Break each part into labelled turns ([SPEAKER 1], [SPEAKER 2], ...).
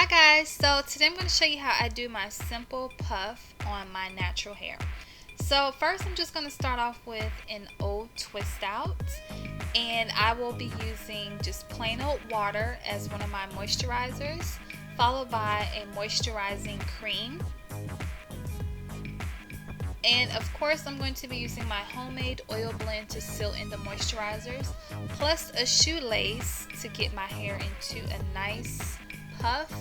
[SPEAKER 1] guys, so today I'm going to show you how I do my simple puff on my natural hair. So first I'm just going to start off with an old twist out, and I will be using just plain old water as one of my moisturizers, followed by a moisturizing cream. And of course I'm going to be using my homemade oil blend to seal in the moisturizers, plus a shoelace to get my hair into a nice puff.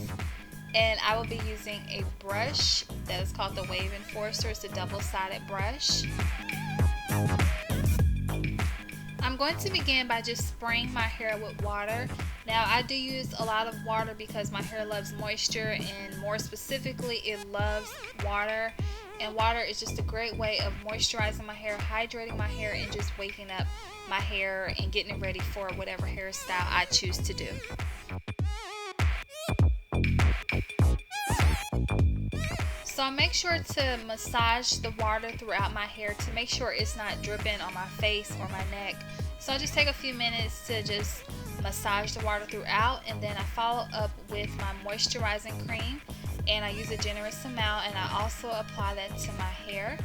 [SPEAKER 1] And I will be using a brush that is called the Wave Enforcer. It's a double-sided brush. I'm going to begin by just spraying my hair with water. Now I do use a lot of water because my hair loves moisture, and more specifically it loves water. And water is just a great way of moisturizing my hair, hydrating my hair, and just waking up my hair and getting it ready for whatever hairstyle I choose to do. So I make sure to massage the water throughout my hair to make sure it's not dripping on my face or my neck. So I just take a few minutes to just massage the water throughout, and then I follow up with my moisturizing cream, and I use a generous amount, and I also apply that to my hair.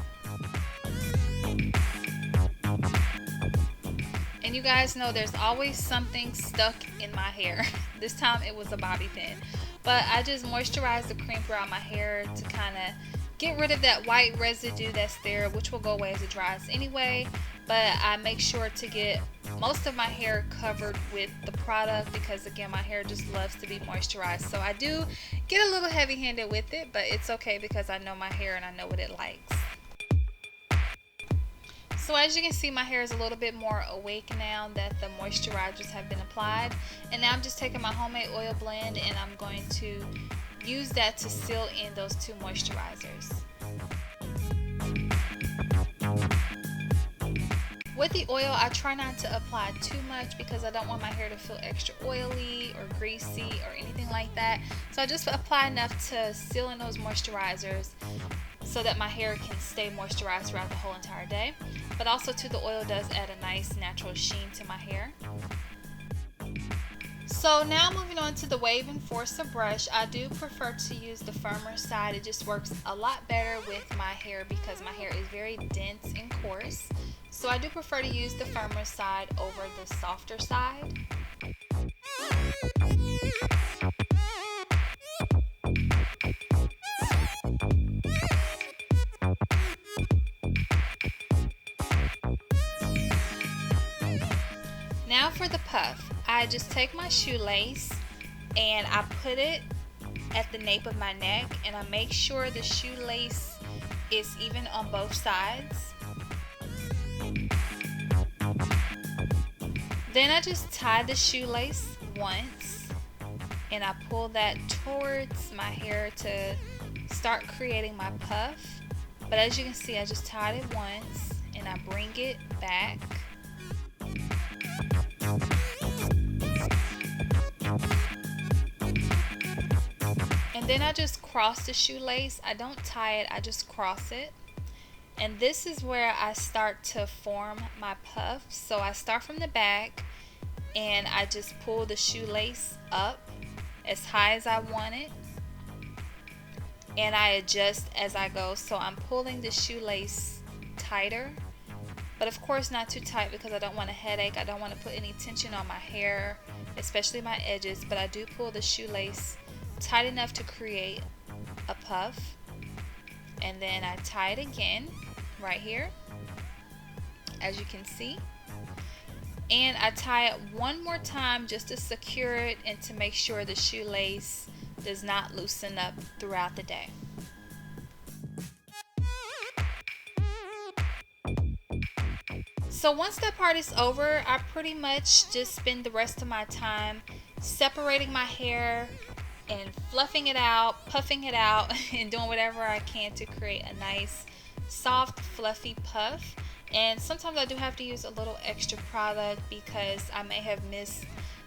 [SPEAKER 1] And you guys know there's always something stuck in my hair. This time it was a bobby pin. But I just moisturize the cream throughout my hair to kind of get rid of that white residue that's there, which will go away as it dries anyway. But I make sure to get most of my hair covered with the product because, again, my hair just loves to be moisturized. So I do get a little heavy-handed with it, but it's okay because I know my hair and I know what it likes. So as you can see, my hair is a little bit more awake now that the moisturizers have been applied. And now I'm just taking my homemade oil blend and I'm going to use that to seal in those two moisturizers. With the oil, I try not to apply too much because I don't want my hair to feel extra oily or greasy or anything like that. So I just apply enough to seal in those moisturizers so that my hair can stay moisturized throughout the whole entire day. But also too, the oil does add a nice natural sheen to my hair. So now moving on to the Wave Enforcer brush, I do prefer to use the firmer side. It just works a lot better with my hair because my hair is very dense and coarse. So I do prefer to use the firmer side over the softer side. Now for the puff, I just take my shoelace and I put it at the nape of my neck, and I make sure the shoelace is even on both sides. Then I just tie the shoelace once and I pull that towards my hair to start creating my puff. But as you can see, I just tied it once and I bring it back. And then I just cross the shoelace. I don't tie it, I just cross it. And this is where I start to form my puff. So I start from the back and I just pull the shoelace up as high as I want it. And I adjust as I go. So I'm pulling the shoelace tighter, but of course not too tight because I don't want a headache. I don't want to put any tension on my hair, especially my edges. But I do pull the shoelace tight enough to create a puff. And then I tie it again right here, as you can see. And I tie it one more time just to secure it and to make sure the shoelace does not loosen up throughout the day. So once that part is over, I pretty much just spend the rest of my time separating my hair and fluffing it out, puffing it out, and doing whatever I can to create a nice, soft, fluffy puff. And sometimes I do have to use a little extra product because I may have missed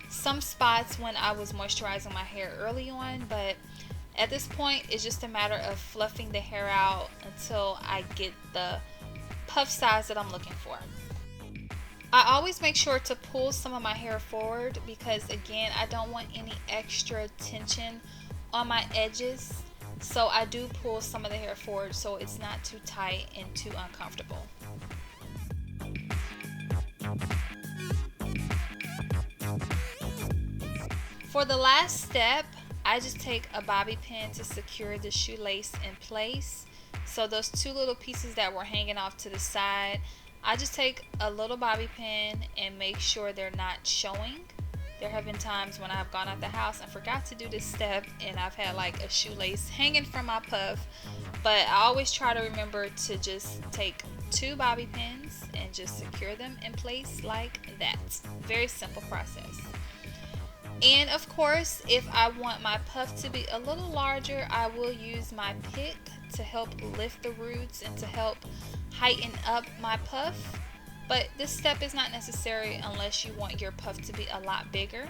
[SPEAKER 1] some spots when I was moisturizing my hair early on. But at this point, it's just a matter of fluffing the hair out until I get the puff size that I'm looking for. I always make sure to pull some of my hair forward because, again, I don't want any extra tension on my edges, so I do pull some of the hair forward so it's not too tight and too uncomfortable. For the last step, I just take a bobby pin to secure the shoelace in place. So those two little pieces that were hanging off to the side, I just take a little bobby pin and make sure they're not showing. There have been times when I've gone out the house and forgot to do this step and I've had like a shoelace hanging from my puff, but I always try to remember to just take two bobby pins and just secure them in place like that. Very simple process. And of course, if I want my puff to be a little larger, I will use my pick to help lift the roots and to help heighten up my puff. But this step is not necessary unless you want your puff to be a lot bigger.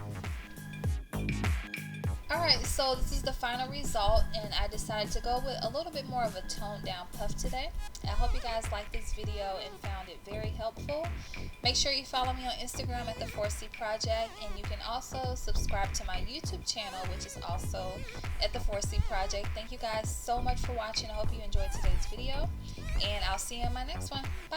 [SPEAKER 1] Alright, so this is the final result, and I decided to go with a little bit more of a toned down puff today. I hope you guys liked this video and found it very helpful. Make sure you follow me on Instagram at The4cProject, and you can also subscribe to my YouTube channel, which is also at The4cProject. Thank you guys so much for watching. I hope you enjoyed today's video, and I'll see you in my next one. Bye!